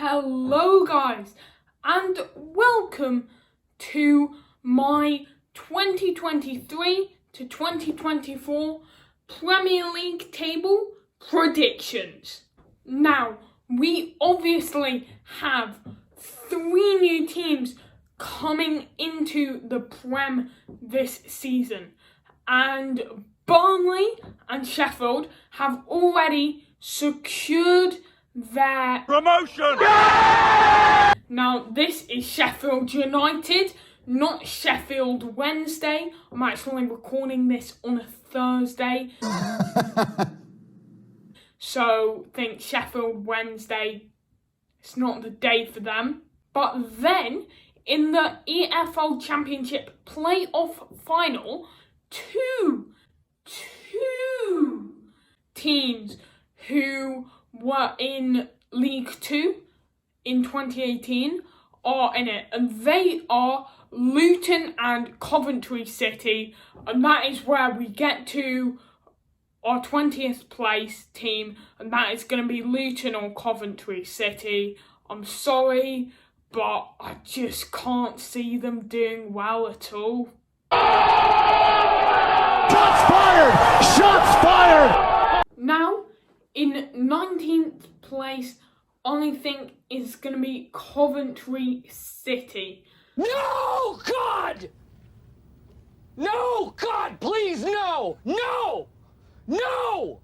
Hello guys, and welcome to my 2023 to 2024 Premier League table predictions. Now, we obviously have 3 new teams coming into the Prem this season, and Burnley and Sheffield have already secured their promotion! Yeah! Now, this is Sheffield United, not Sheffield Wednesday. I'm actually recording this on a Thursday. So, think Sheffield Wednesday, it's not the day for them. But then, in the EFL Championship playoff final, two teams who were in League 2 in 2018 are in it, and they are Luton and Coventry City, and that is where we get to our 20th place team, and that is going to be Luton or Coventry City. I'm sorry, but I just can't see them doing well at all. Shots fired! Shots fired! Now, in 19th place, I think is going to be Coventry City. No, God! No, God, please, no! No! No!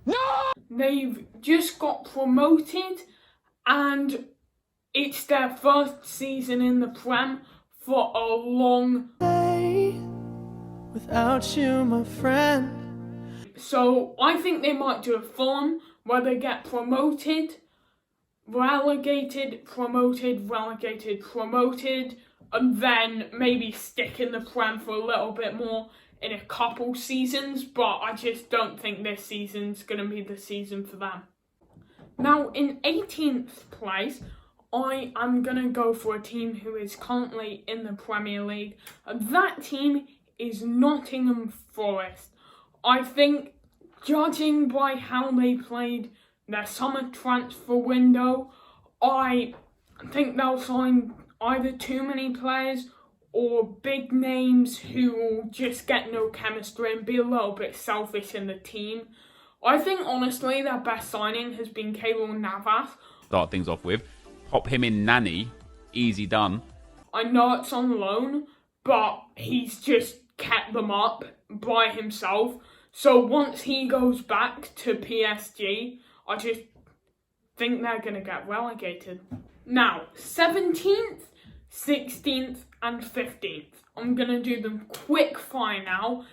No! They've just got promoted, and it's their first season in the Prem for a long day without you, my friend. So I think they might do a Fulham where they get promoted, relegated, promoted, relegated, promoted, and then maybe stick in the Prem for a little bit more in a couple seasons, but I just don't think this season's going to be the season for them. Now, in 18th place, I am going to go for a team who is currently in the Premier League, and that team is Nottingham Forest. I think, judging by how they played their summer transfer window, I think they'll sign either too many players or big names who will just get no chemistry and be a little bit selfish in the team. I think, honestly, their best signing has been Keylor Navas. Start things off with. Pop him in Nanny. Easy done. I know it's on loan, but he's just kept them up by himself. So once he goes back to PSG, I just think they're going to get relegated. Now, 17th, 16th and 15th. I'm going to do them quick fire now.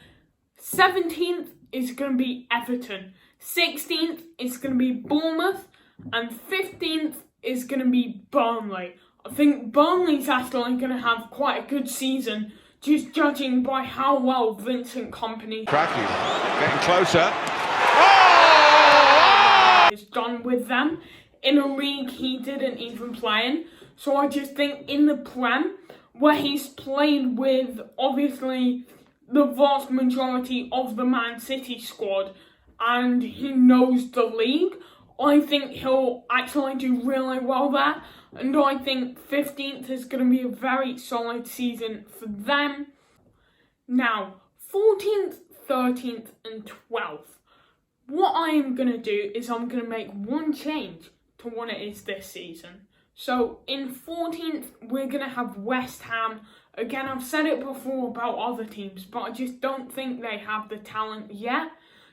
17th is going to be Everton. 16th is going to be Bournemouth. And 15th is going to be Burnley. I think Burnley's actually going to have quite a good season, just judging by how well Vincent Kompany Getting closer. is done with them in a league he didn't even play in. So I just think in the Prem, where he's played with obviously the vast majority of the Man City squad and he knows the league, I think he'll actually do really well there. And I think 15th is going to be a very solid season for them. Now, 14th, 13th and 12th. What I am going to do is I'm going to make one change to what it is this season. So, in 14th, we're going to have West Ham. Again, I've said it before about other teams, but I just don't think they have the talent yet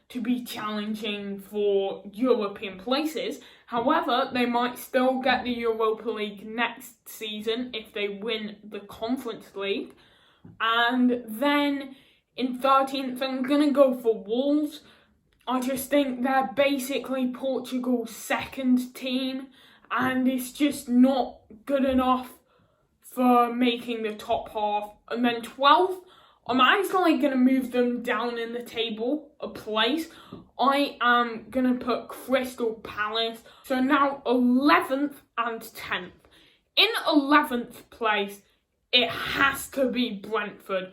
to be challenging for European places. However, they might still get the Europa League next season if they win the Conference League. And then in 13th, I'm going to go for Wolves. I just think they're basically Portugal's second team, and it's just not good enough for making the top half. And then 12th, I'm actually going to move them down in the table a place. I am going to put Crystal Palace. So now 11th and 10th. In 11th place, it has to be Brentford.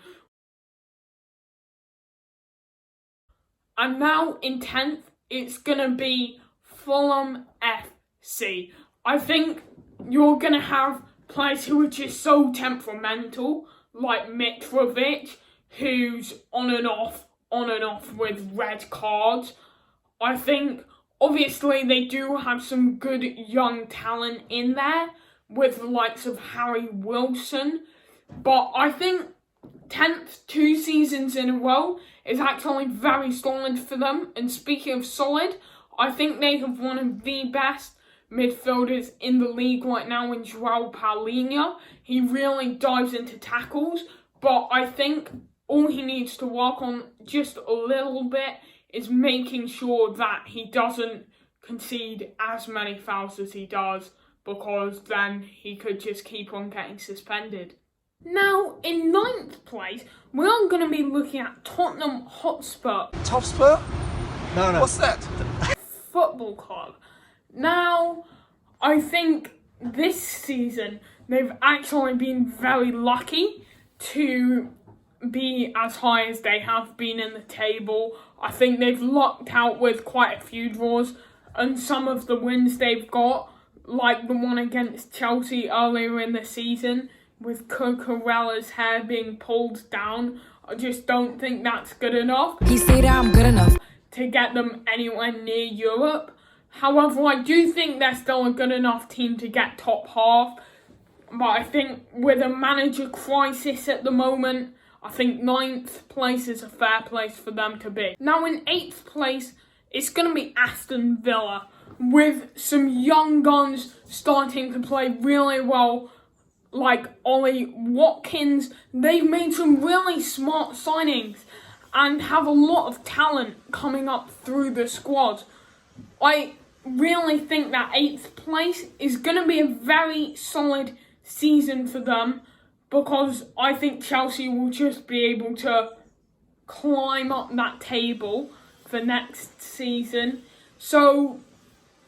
And now in 10th, it's going to be Fulham FC. I think you're going to have players who are just so temperamental, like Mitrovic, who's on and off with red cards. I think, obviously, they do have some good young talent in there, with the likes of Harry Wilson. But I think 10th 2 seasons in a row is actually very solid for them. And speaking of solid, I think they have one of the best midfielders in the league right now in João Paulinho. He really dives into tackles, but I think all he needs to work on just a little bit is making sure that he doesn't concede as many fouls as he does, because then he could just keep on getting suspended. Now, in 9th place, we are going to be looking at Tottenham Hotspur. Top Spur? No. What's that? Football Club. Now, I think this season they've actually been very lucky to be as high as they have been in the table. I think they've lucked out with quite a few draws, and some of the wins they've got, like the one against Chelsea earlier in the season, with Cucurella's hair being pulled down. I just don't think that's good enough. He said I'm good enough to get them anywhere near Europe. However, I do think they're still a good enough team to get top half. But I think with a manager crisis at the moment, I think 9th place is a fair place for them to be. Now in 8th place, it's going to be Aston Villa, with some young guns starting to play really well, like Ollie Watkins. They've made some really smart signings and have a lot of talent coming up through the squad. I really think that 8th place is going to be a very solid season for them, because I think Chelsea will just be able to climb up that table for next season. So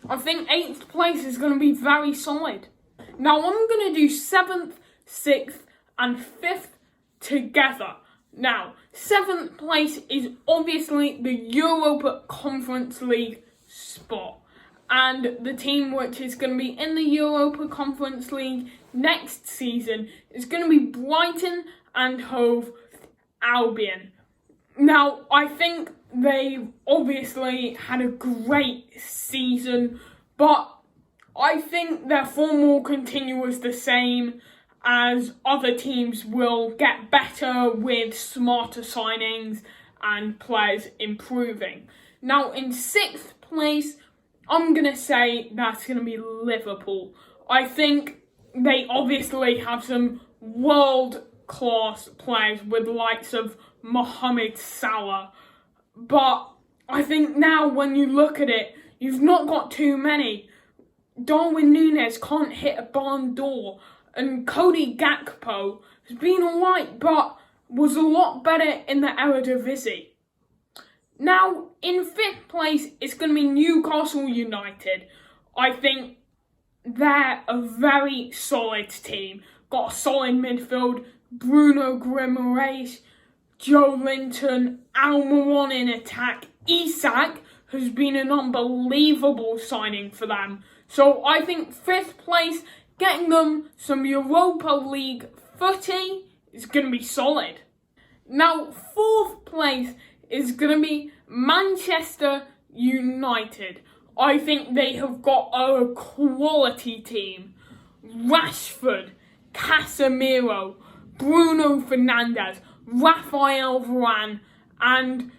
I think 8th place is going to be very solid. Now I'm going to do 7th, 6th and 5th together. Now, 7th place is obviously the Europa Conference League spot. And the team which is going to be in the Europa Conference League next season is going to be Brighton and Hove Albion. Now, I think they've obviously had a great season, but I think their form will continue as the same, as other teams will get better with smarter signings and players improving. Now, in 6th place, I'm going to say that's going to be Liverpool. I think they obviously have some world-class players with the likes of Mohamed Salah. But I think now when you look at it, you've not got too many. Darwin Núñez can't hit a barn door. And Cody Gakpo has been alright, but was a lot better in the Eredivisie. Now, in 5th place, it's going to be Newcastle United. I think they're a very solid team. Got a solid midfield. Bruno Guimaraes, Joe Linton, Almiron in attack. Isak has been an unbelievable signing for them. So I think 5th place, getting them some Europa League footy, is going to be solid. Now, 4th place is going to be Manchester United. I think they have got a quality team. Rashford, Casemiro, Bruno Fernandes, Rafael Varane, and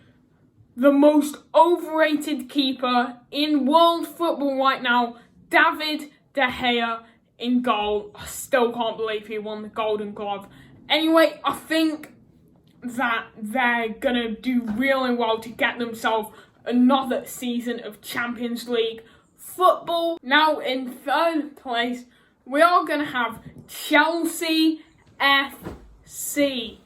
the most overrated keeper in world football right now, David De Gea, in goal. I still can't believe he won the Golden Glove. Anyway, I think that they're going to do really well to get themselves another season of Champions League football. Now, in 3rd place, we are going to have Chelsea FC.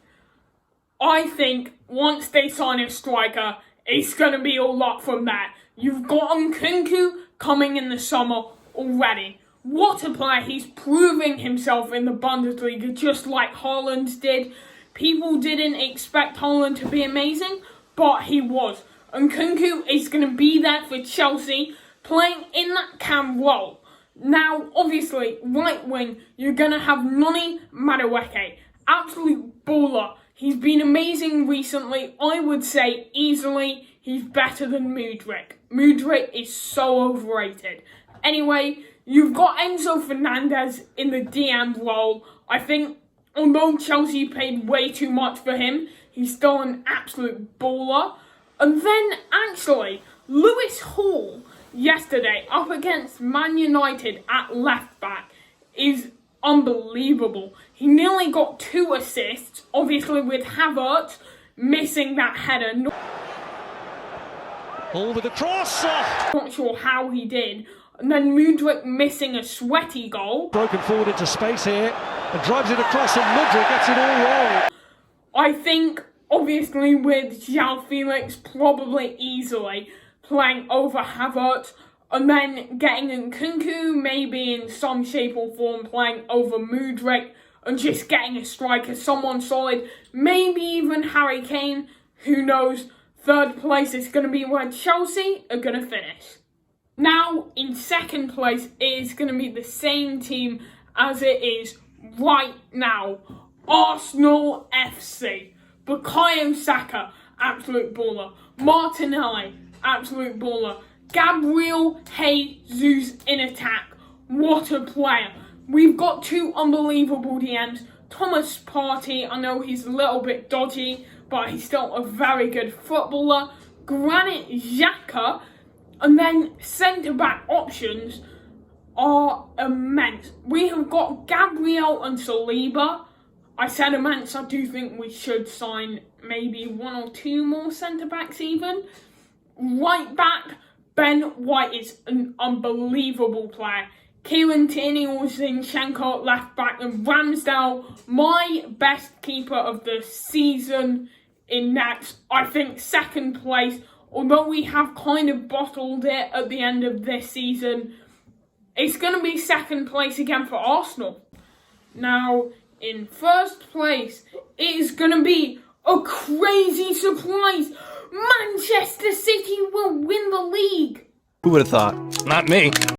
I think once they sign a striker, it's going to be all up from there. You've got Nkunku coming in the summer already. What a player. He's proving himself in the Bundesliga just like Haaland did. People didn't expect Haaland to be amazing, but he was. And Nkunku is going to be there for Chelsea, playing in that cam role. Now, obviously, right wing, you're going to have Noni Madueke. Absolute baller. He's been amazing recently. I would say easily he's better than Mudryk. Mudryk is so overrated. Anyway, you've got Enzo Fernandez in the DM role. I think, although Chelsea paid way too much for him, he's still an absolute baller. And then, actually, Lewis Hall yesterday up against Man United at left back is unbelievable. He nearly got 2 assists, obviously with Havertz missing that header. Ball with a cross. Not sure how he did. And then Mudryk missing a sweaty goal. Broken forward into space here and drives it across, and Mudryk gets it all wrong. I think, obviously, with João Felix probably easily playing over Havertz, and then getting Nkunku maybe in some shape or form playing over Mudryk, and just getting a striker, someone solid, maybe even Harry Kane, who knows. Third place is going to be where Chelsea are going to finish. Now, in second place, it is going to be the same team as it is right now. Arsenal FC. Bukayo Saka, absolute baller. Martinelli, absolute baller. Gabriel Jesus in attack. What a player. We've got 2 unbelievable DMs. Thomas Partey, I know he's a little bit dodgy, but he's still a very good footballer. Granit Xhaka, and then centre-back options are immense. We have got Gabriel and Saliba. I said immense, I do think we should sign maybe 1 or 2 more centre-backs even. Right back, Ben White is an unbelievable player. Kieran Tierney or Zinchenko left back, and Ramsdale, my best keeper of the season in nets. I think second place, although we have kind of bottled it at the end of this season, it's going to be second place again for Arsenal. Now, in first place, it is going to be a crazy surprise. Manchester City will win the league. Who would have thought? Not me.